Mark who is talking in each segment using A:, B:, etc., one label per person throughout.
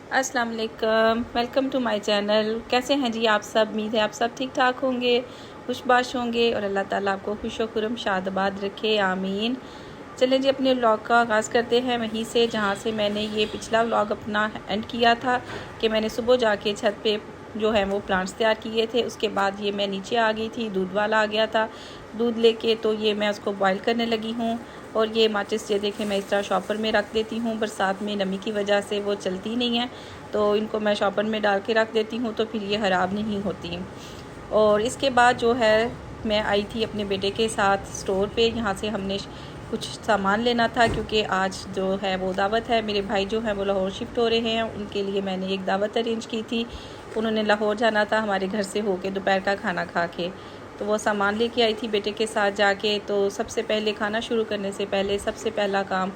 A: अस्सलाम वालेकुम, welcome to my channel. कैसे हैं जी आप सब? उम्मीद है आप सब ठीक ठाक होंगे, खुशबाश होंगे और अल्लाह ताला आपको खुश व खुरम शादबाद रखे, आमीन। चलें जी, अपने व्लॉग का आगाज़ करते हैं वहीं से जहाँ से मैंने ये पिछला व्लॉग अपना एंड किया था कि मैंने सुबह जाके छत पे जो है वो प्लांट्स तैयार किए थे। उसके बाद ये मैं नीचे आ गई थी, दूध वाला आ गया था दूध लेके, तो ये मैं उसको बॉईल करने लगी हूँ। और ये माचिस ये देखें मैं इस तरह शॉपर में रख देती हूँ, बरसात में नमी की वजह से वो चलती नहीं है, तो इनको मैं शॉपर में डाल के रख देती हूँ, तो फिर ये ख़राब नहीं होती। और इसके बाद जो है मैं आई थी अपने बेटे के साथ स्टोर पे। यहाँ से हमने कुछ सामान लेना था क्योंकि आज जो है वो दावत है। मेरे भाई जो है वो लाहौर शिफ्ट हो रहे हैं, उनके लिए मैंने एक दावत अरेंज की थी। उन्होंने लाहौर जाना था हमारे घर से होके दोपहर का खाना खा के, तो वो सामान लेके आई थी बेटे के साथ जाके। तो सबसे पहले खाना शुरू करने से पहले सबसे पहला काम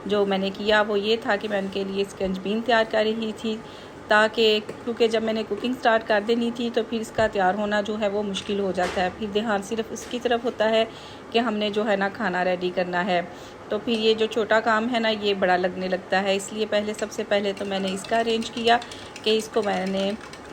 A: जो मैंने किया वो ये था कि मैं उनके लिए स्कंजबीन तैयार कर रही थी, ताकि क्योंकि जब मैंने कुकिंग स्टार्ट कर देनी थी तो फिर इसका तैयार होना जो है वो मुश्किल हो जाता है। फिर ध्यान सिर्फ उसकी तरफ होता है कि हमने जो है ना खाना रेडी करना है, तो फिर ये जो छोटा काम है ना ये बड़ा लगने लगता है। इसलिए पहले सबसे पहले तो मैंने इसका अरेंज किया कि इसको मैंने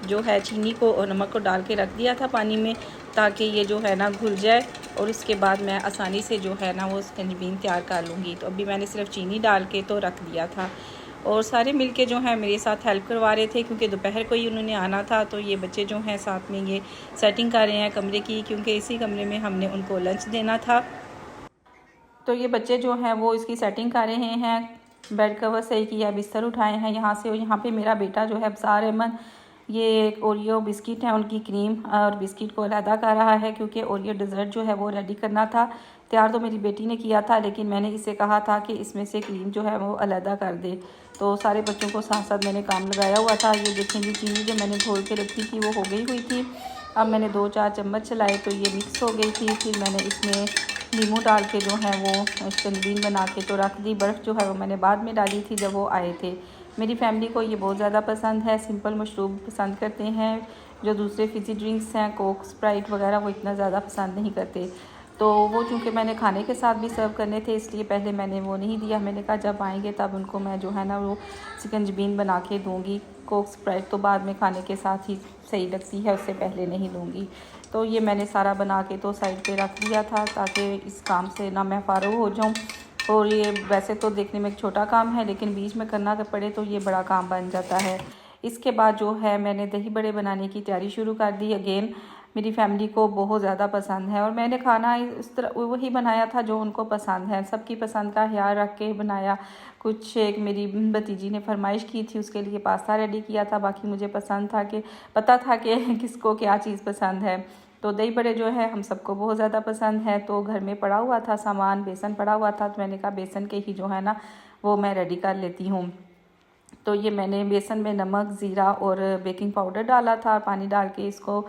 A: जो है चीनी को और नमक को डाल के रख दिया था पानी में, ताकि ये जो है ना घुल जाए और उसके बाद मैं आसानी से जो है ना वो स्कंजबीन तैयार कर लूँगी। तो अभी मैंने सिर्फ चीनी डाल के तो रख दिया था और सारे मिलके जो है मेरे साथ हेल्प करवा रहे थे, क्योंकि दोपहर को ही उन्होंने आना था। तो ये बच्चे जो हैं साथ में ये सेटिंग कर रहे हैं कमरे की, क्योंकि इसी कमरे में हमने उनको लंच देना था। तो ये बच्चे जो हैं वो इसकी सेटिंग कर रहे हैं, बेड कवर सही किया, बिस्तर उठाए हैं यहाँ से। और यहाँ पे मेरा बेटा जो है अब्सार अहमद, ये एक ओरियो बिस्किट है, उनकी क्रीम और बिस्किट को अलहदा कर रहा है, क्योंकि ओरियो डिज़र्ट जो है वो रेडी करना था। तैयार तो मेरी बेटी ने किया था, लेकिन मैंने इससे कहा था कि इसमें से क्रीम जो है वो अलहदा कर दे। तो सारे बच्चों को साथ साथ मैंने काम लगाया हुआ था। ये देखेंगे चीनी जो मैंने घोल के रखी थी वो हो गई हुई थी। अब मैंने 2-4 चम्मच चलाए तो ये मिक्स हो गई थी। फिर मैंने इसमें नींबू डाल के जो है वो स्कंजबीन बना के तो रख दी। बर्फ़ जो है वो मैंने बाद में डाली थी जब वो आए थे। मेरी फैमिली को ये बहुत ज़्यादा पसंद है, सिंपल मशरूब पसंद करते हैं। जो दूसरे फिज़ी ड्रिंक्स हैं कोक स्प्राइट वगैरह वो इतना ज़्यादा पसंद नहीं करते। तो वो चूँकि मैंने खाने के साथ भी सर्व करने थे, इसलिए पहले मैंने वो नहीं दिया। मैंने कहा जब आएंगे तब उनको मैं जो है ना वो शिकंजबीन बना के दूँगी। कोक स्प्राइट तो बाद में खाने के साथ ही सही लगती है, उससे पहले नहीं दूँगी। तो ये मैंने सारा बना के तो साइड पे रख दिया था, ताकि इस काम से ना मैं फ़ारिग हो जाऊँ। और ये वैसे तो देखने में एक छोटा काम है, लेकिन बीच में करना पड़े तो ये बड़ा काम बन जाता है। इसके बाद जो है मैंने दही बड़े बनाने की तैयारी शुरू कर दी। अगेन मेरी फैमिली को बहुत ज़्यादा पसंद है, और मैंने खाना इस तरह वही बनाया था जो उनको पसंद है। सबकी पसंद का ख्याल रख के बनाया। कुछ एक मेरी भतीजी ने फरमाइश की थी, उसके लिए पास्ता रेडी किया था। बाकी मुझे पसंद था कि पता था कि किसको क्या चीज़ पसंद है। तो दही बड़े जो है हम सबको बहुत ज़्यादा पसंद है। तो घर में पड़ा हुआ था सामान, बेसन पड़ा हुआ था, तो मैंने कहा बेसन के ही जो है ना वो मैं रेडी कर लेती हूँ। तो ये मैंने बेसन में नमक, ज़ीरा और बेकिंग पाउडर डाला था। पानी डाल के इसको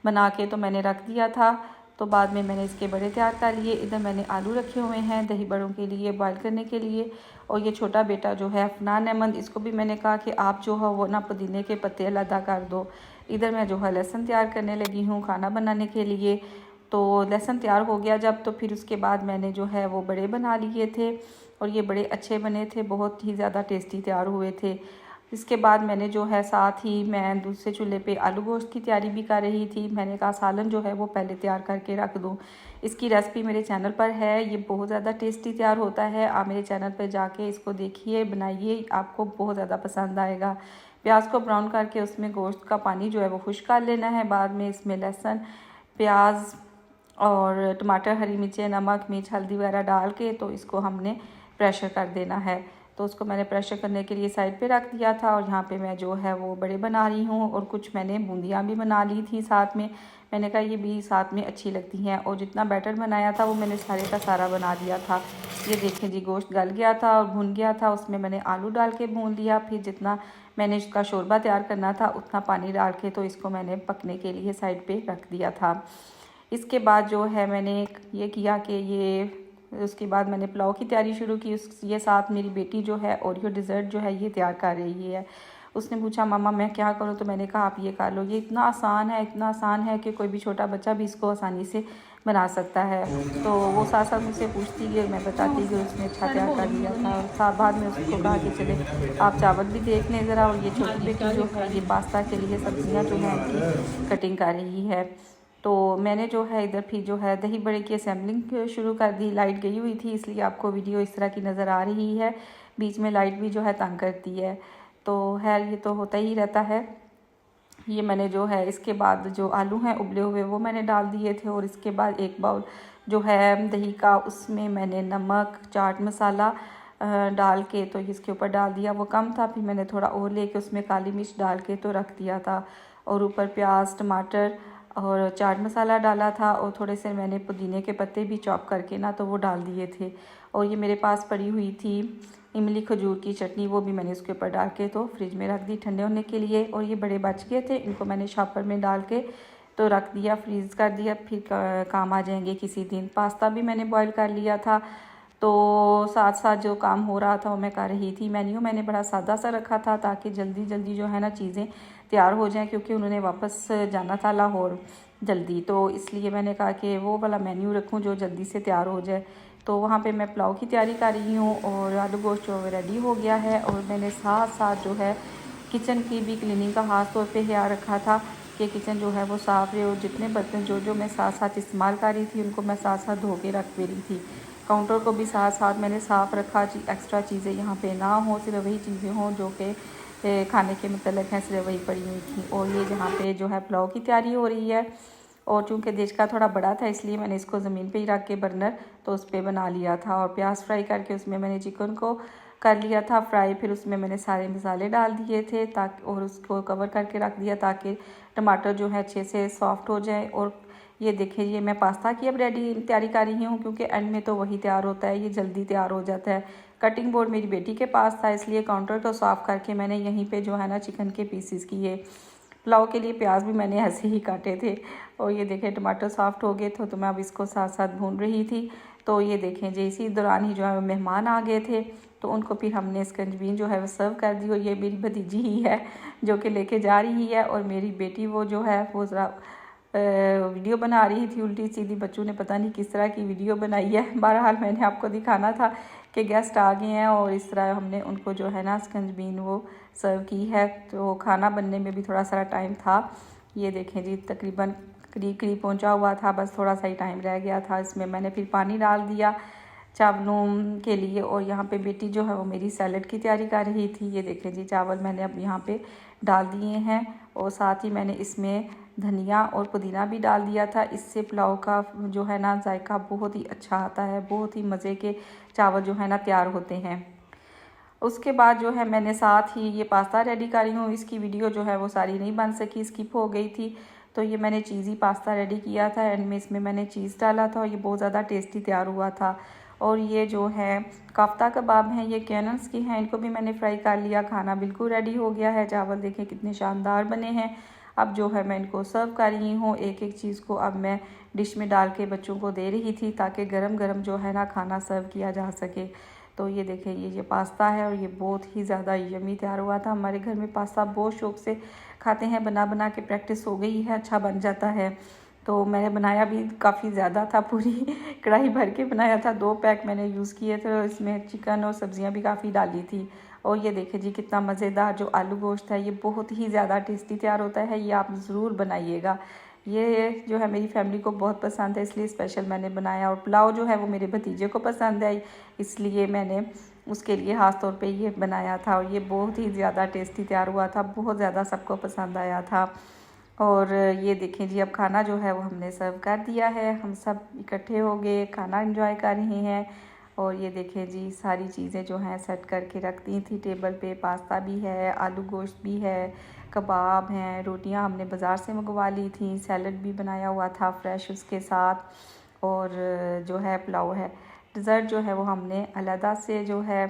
A: बना के तो मैंने रख दिया था। तो बाद में मैंने इसके बड़े तैयार कर लिए। इधर मैंने आलू रखे हुए हैं दही बड़ों के लिए बॉईल करने के लिए। और ये छोटा बेटा जो है अफनान अहमद, इसको भी मैंने कहा कि आप जो है वो ना पुदीने के पत्ते अलग कर दो। इधर मैं जो है लहसुन तैयार करने लगी हूँ खाना बनाने के लिए। तो लहसुन तैयार हो गया जब, तो फिर उसके बाद मैंने जो है वो बड़े बना लिए थे, और ये बड़े अच्छे बने थे, बहुत ही ज़्यादा टेस्टी तैयार हुए थे। इसके बाद मैंने जो है साथ ही मैं दूसरे चूल्हे पे आलू गोश्त की तैयारी भी कर रही थी। मैंने कहा सालन जो है वो पहले तैयार करके रख दूँ। इसकी रेसिपी मेरे चैनल पर है, ये बहुत ज़्यादा टेस्टी तैयार होता है। आप मेरे चैनल पर जाके इसको देखिए, बनाइए, आपको बहुत ज़्यादा पसंद आएगा। प्याज को ब्राउन करके उसमें गोश्त का पानी जो है वो खुश कर लेना है। बाद में इसमें लहसुन, प्याज और टमाटर, हरी मिर्चें, नमक, मिर्च, हल्दी वगैरह डाल के तो इसको हमने प्रेशर कर देना है। तो उसको मैंने प्रेशर करने के लिए साइड पे रख दिया था। और यहाँ पे मैं जो है वो बड़े बना रही हूँ, और कुछ मैंने बूंदियाँ भी बना ली थी साथ में। मैंने कहा ये भी साथ में अच्छी लगती हैं। और जितना बैटर बनाया था वो मैंने सारे का सारा बना दिया था। ये देखें जी, गोश्त गल गया था और भुन गया था, उसमें मैंने आलू डाल के भून लिया। फिर जितना मैंने इसका शोरबा तैयार करना था उतना पानी डाल के तो इसको मैंने पकने के लिए साइड पे रख दिया था। इसके बाद जो है मैंने ये किया कि उसके बाद मैंने पुलाव की तैयारी शुरू की। ये साथ मेरी बेटी जो है ओरियो डिज़र्ट जो है ये तैयार कर रही है। उसने पूछा मामा मैं क्या करूँ, तो मैंने कहा आप ये कर लो। ये इतना आसान है, इतना आसान है कि कोई भी छोटा बच्चा भी इसको आसानी से बना सकता है। तो वो साथ साथ मुझसे पूछती गई, मैं बताती गई उसने अच्छा क्या कर लिया था। और साथ बाद में उसको कहा कि चले आप चावल भी देख लें ज़रा। और ये छोटी बेटी जो है ये पास्ता के लिए सब्जियां जो है इनकी कटिंग कर रही है। तो मैंने जो है इधर फिर जो है दही बड़े की असेंबलिंग शुरू कर दी। लाइट गई हुई थी इसलिए आपको वीडियो इस तरह की नज़र आ रही है, बीच में लाइट भी जो है तंग करती है। तो खैर ये तो होता ही रहता है। ये मैंने जो है इसके बाद जो आलू हैं उबले हुए वो मैंने डाल दिए थे। और इसके बाद एक बाउल जो है दही का, उसमें मैंने नमक, चाट मसाला डाल के तो इसके ऊपर डाल दिया। वो कम था, फिर मैंने थोड़ा और लेके उसमें काली मिर्च डाल के तो रख दिया था। और ऊपर प्याज, टमाटर और चाट मसाला डाला था। और थोड़े से मैंने पुदीने के पत्ते भी चॉप करके ना तो वो डाल दिए थे। और ये मेरे पास पड़ी हुई थी इमली खजूर की चटनी, वो भी मैंने उसके ऊपर डाल के तो फ्रिज में रख दी ठंडे होने के लिए। और ये बड़े बच गए थे, इनको मैंने शॉपर में डाल के तो रख दिया, फ्रीज़ कर दिया, फिर काम आ जाएंगे किसी दिन। पास्ता भी मैंने बॉईल कर लिया था। तो साथ साथ जो काम हो रहा था वो मैं कर रही थी। मेन्यू मैंने बड़ा सादा सा रखा था ताकि जल्दी जल्दी जो है ना चीज़ें तैयार हो जाएं, क्योंकि उन्होंने वापस जाना था लाहौर जल्दी। तो इसलिए मैंने कहा कि वो वाला मेन्यू रखूं जो जल्दी से तैयार हो जाए। तो वहाँ पे मैं पुलाव की तैयारी कर रही हूँ और आलू गोश्त जो रेडी हो गया है। और मैंने साथ साथ जो है किचन की भी क्लीनिंग का खास तौर पे ख्याल रखा था कि किचन जो है वो साफ़ रहे। और जितने बर्तन जो मैं साथ साथ इस्तेमाल कर रही थी उनको मैं साथ साथ धो के रख दे रही थी। काउंटर को भी साथ साथ मैंने साफ़ रखा, एक्स्ट्रा चीज़ें यहाँ पे ना हो, सिर्फ वही चीज़ें हों जो कि खाने के मतलब हैं, सिर्फ वही पड़ी हुई थी। और ये जहाँ पे जो है पुलाव की तैयारी हो रही है। और चूँकि देश का थोड़ा बड़ा था इसलिए मैंने इसको ज़मीन पे ही रख के बर्नर तो उस पर बना लिया था। और प्याज फ्राई करके उसमें मैंने चिकन को कर लिया था फ्राई। फिर उसमें मैंने सारे मसाले डाल दिए थे ताकि, और उसको कवर करके रख दिया ताकि टमाटर जो है अच्छे से सॉफ्ट हो जाए। और ये देखिए ये मैं पास्ता की अब रेडी तैयारी कर रही हूँ, क्योंकि एंड में तो वही तैयार होता है, ये जल्दी तैयार हो जाता है। कटिंग बोर्ड मेरी बेटी के पास था इसलिए काउंटर को साफ़ करके मैंने यहीं पे जो है ना चिकन के पीसेस किए। पुलाव के लिए प्याज भी मैंने ऐसे ही काटे थे। और ये देखें टमाटर सॉफ्ट हो गए थे तो मैं अब इसको साथ साथ भून रही थी। तो ये देखें जी इसी दौरान ही जो है मेहमान आ गए थे तो उनको फिर हमने स्कंजबीन जो है वो सर्व कर दी। और ये मेरी भतीजी ही है जो कि लेके जा रही है। और मेरी बेटी वो जो है वो ज़रा वीडियो बना रही थी उल्टी सीधी। बच्चों ने पता नहीं किस तरह की वीडियो बनाई है। बहरहाल मैंने आपको दिखाना था कि गेस्ट आ गए हैं और इस तरह हमने उनको जो है ना स्कंजबीन वो सर्व की है। तो खाना बनने में भी थोड़ा सा टाइम था। ये देखें जी तकरीबन करीब पहुंचा हुआ था, बस थोड़ा सा ही टाइम रह गया था। इसमें मैंने फिर पानी डाल दिया चावलों के लिए। और यहाँ पे बेटी जो है वो मेरी सैलड की तैयारी कर रही थी। ये देखें जी चावल मैंने अब यहाँ पे डाल दिए हैं। और साथ ही मैंने इसमें धनिया और पुदीना भी डाल दिया था। इससे पुलाव का जो है ना जायका बहुत ही अच्छा आता है, बहुत ही मज़े के चावल जो है ना तैयार होते हैं। उसके बाद जो है मैंने साथ ही ये पास्ता रेडी कर रही हूँ। इसकी वीडियो जो है वो सारी नहीं बन सकी, स्किप हो गई थी। तो ये मैंने चीज़ी पास्ता रेडी किया था एंड में इसमें मैंने चीज़ डाला था और ये बहुत ज़्यादा टेस्टी तैयार हुआ था। और ये जो है काफ्ता कबाब हैं, ये कैनल्स की हैं, इनको भी मैंने फ्राई कर लिया। खाना बिल्कुल रेडी हो गया है। चावल देखें कितने शानदार बने हैं। अब जो है मैं इनको सर्व कर रही हूँ। एक एक चीज़ को अब मैं डिश में डाल के बच्चों को दे रही थी ताकि गरम गरम जो है ना खाना सर्व किया जा सके। तो ये देखें ये पास्ता है और ये बहुत ही ज़्यादा यमी तैयार हुआ था। हमारे घर में पास्ता बहुत शौक़ से खाते हैं, बना बना के प्रैक्टिस हो गई है, अच्छा बन जाता है। तो मैंने बनाया भी काफ़ी ज़्यादा था, पूरी कढ़ाई भर के बनाया था। 2 पैक मैंने यूज़ किए थे। इसमें चिकन और सब्ज़ियाँ भी काफ़ी डाली थी। और ये देखें जी कितना मज़ेदार जो आलू गोश्त है, ये बहुत ही ज़्यादा टेस्टी तैयार होता है। ये आप ज़रूर बनाइएगा। ये जो है मेरी फैमिली को बहुत पसंद है इसलिए स्पेशल मैंने बनाया। और पुलाव जो है वो मेरे भतीजे को पसंद है इसलिए मैंने उसके लिए ख़ास तौर पे ये बनाया था। और ये बहुत ही ज़्यादा टेस्टी तैयार हुआ था, बहुत ज़्यादा सबको पसंद आया था। और ये देखें जी अब खाना जो है वो हमने सर्व कर दिया है। हम सब इकट्ठे हो गए, खाना एंजॉय कर रहे हैं। और ये देखें जी सारी चीज़ें जो हैं सेट करके रख दी थी टेबल पे। पास्ता भी है, आलू गोश्त भी है, कबाब हैं, रोटियां हमने बाज़ार से मंगवा ली थी, सैलड भी बनाया हुआ था फ्रेश उसके साथ। और जो है पुलाव है। डिज़र्ट जो है वो हमने अलहदा से जो है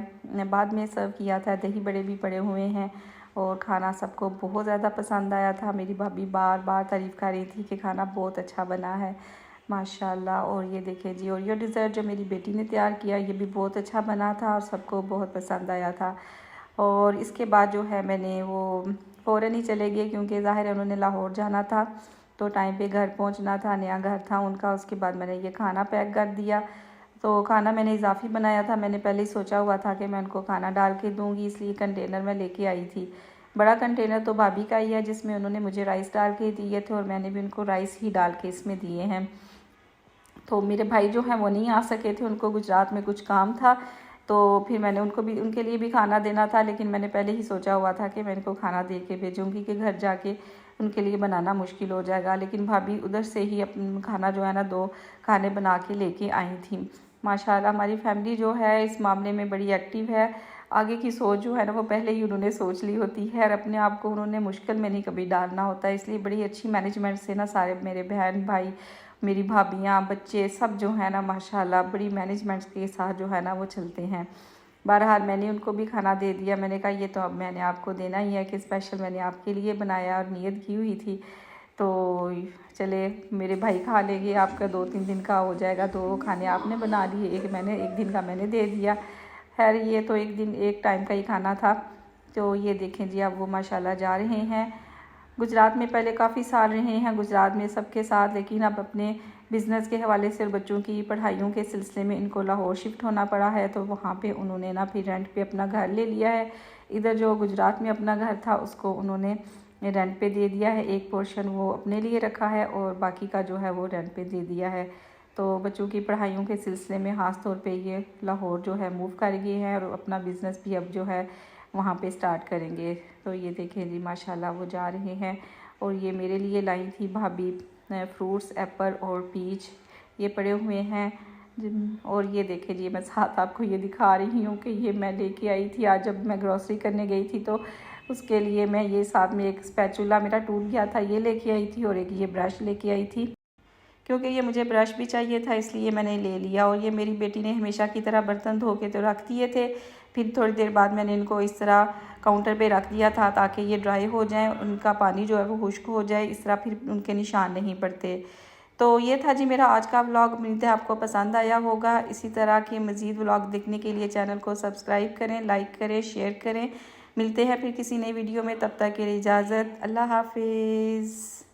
A: बाद में सर्व किया था। दही बड़े भी पड़े हुए हैं और खाना सबको बहुत ज़्यादा पसंद आया था। मेरी भाभी बार बार तारीफ़ कर रही थी कि खाना बहुत अच्छा बना है माशाल्लाह। और ये देखें जी और ये डिज़र्ट जो मेरी बेटी ने तैयार किया ये भी बहुत अच्छा बना था और सबको बहुत पसंद आया था। और इसके बाद जो है मैंने वो फ़ौरन ही चले गए क्योंकि ज़ाहिर है उन्होंने लाहौर जाना था। तो टाइम पे घर पहुंचना था, नया घर था उनका। उसके बाद मैंने ये खाना पैक कर दिया। तो खाना मैंने इजाफ़ी बनाया था, मैंने पहले ही सोचा हुआ था कि मैं उनको खाना डाल के दूँगी, इसलिए कंटेनर में लेके आई थी। बड़ा कंटेनर तो भाभी का ही है, जिसमें उन्होंने मुझे राइस डाल के दिए थे और मैंने भी उनको राइस ही डाल के इसमें दिए हैं। तो मेरे भाई जो हैं वो नहीं आ सके थे, उनको गुजरात में कुछ काम था, तो फिर मैंने उनके लिए भी खाना देना था। लेकिन मैंने पहले ही सोचा हुआ था कि मैं इनको खाना दे के भेजूँगी, कि घर जाके उनके लिए बनाना मुश्किल हो जाएगा। लेकिन भाभी उधर से ही अपना खाना जो है ना 2 खाने बना के लेके आई थी। माशाल्लाह हमारी फैमिली जो है इस मामले में बड़ी एक्टिव है। आगे की सोच जो है ना वो पहले ही उन्होंने सोच ली होती है और अपने आप को उन्होंने मुश्किल में नहीं कभी डालना होता है। इसलिए बड़ी अच्छी मैनेजमेंट से ना सारे मेरे बहन भाई, मेरी भाभियाँ, बच्चे सब जो है ना माशाल्लाह बड़ी मैनेजमेंट के साथ जो है ना वो चलते हैं। बहरहाल मैंने उनको भी खाना दे दिया। मैंने कहा ये तो अब मैंने आपको देना ही है, कि स्पेशल मैंने आपके लिए बनाया और नियत की हुई थी। तो चले मेरे भाई खा लेंगे, आपका 2-3 दिन का हो जाएगा। 2 खाने आपने बना लिए, एक दिन का मैंने दे दिया। खैर ये तो एक टाइम का ही खाना था। तो ये देखें जी, अब वो माशाल्लाह जा रहे हैं। गुजरात में पहले काफ़ी साल रहे हैं, गुजरात में सबके साथ, लेकिन अब अपने बिज़नेस के हवाले से और बच्चों की पढ़ाइयों के सिलसिले में इनको लाहौर शिफ्ट होना पड़ा है। तो वहाँ पे उन्होंने ना फिर रेंट पे अपना घर ले लिया है। इधर जो गुजरात में अपना घर था उसको उन्होंने रेंट पे दे दिया है। एक पोर्शन वो अपने लिए रखा है और बाकी का जो है वो रेंट पे दे दिया है। तो बच्चों की पढ़ाइयों के सिलसिले में ख़ास तौर पे ये लाहौर जो है मूव कर गए हैं और अपना बिज़नेस भी अब जो है वहाँ पे स्टार्ट करेंगे। तो ये देखें जी माशाल्लाह वो जा रहे हैं। और ये मेरे लिए लाई थी भाभी फ्रूट्स, एप्पल और पीच, ये पड़े हुए हैं। और ये देखें जी, मैं साथ आपको ये दिखा रही हूँ कि ये मैं लेके आई थी आज जब मैं ग्रॉसरी करने गई थी। तो उसके लिए मैं ये साथ में एक स्पैचुला मेरा टूट गया था, ये लेके आई थी, और एक ये ब्रश लेके आई थी, क्योंकि ये मुझे ब्रश भी चाहिए था इसलिए मैंने ले लिया। और ये मेरी बेटी ने हमेशा की तरह बर्तन धो के तो रख दिए थे, फिर थोड़ी देर बाद मैंने इनको इस तरह काउंटर पे रख दिया था ताकि ये ड्राई हो जाएं, उनका पानी जो है वो खुश्क हो जाए, इस तरह फिर उनके निशान नहीं पड़ते। तो ये था जी मेरा आज का व्लॉग। उम्मीद है आपको पसंद आया होगा। इसी तरह के मज़ीद व्लॉग देखने के लिए चैनल को सब्सक्राइब करें, लाइक करें, शेयर करें। मिलते हैं फिर किसी नई वीडियो में, तब तक के लिए इजाज़त। अल्लाह हाफिज़।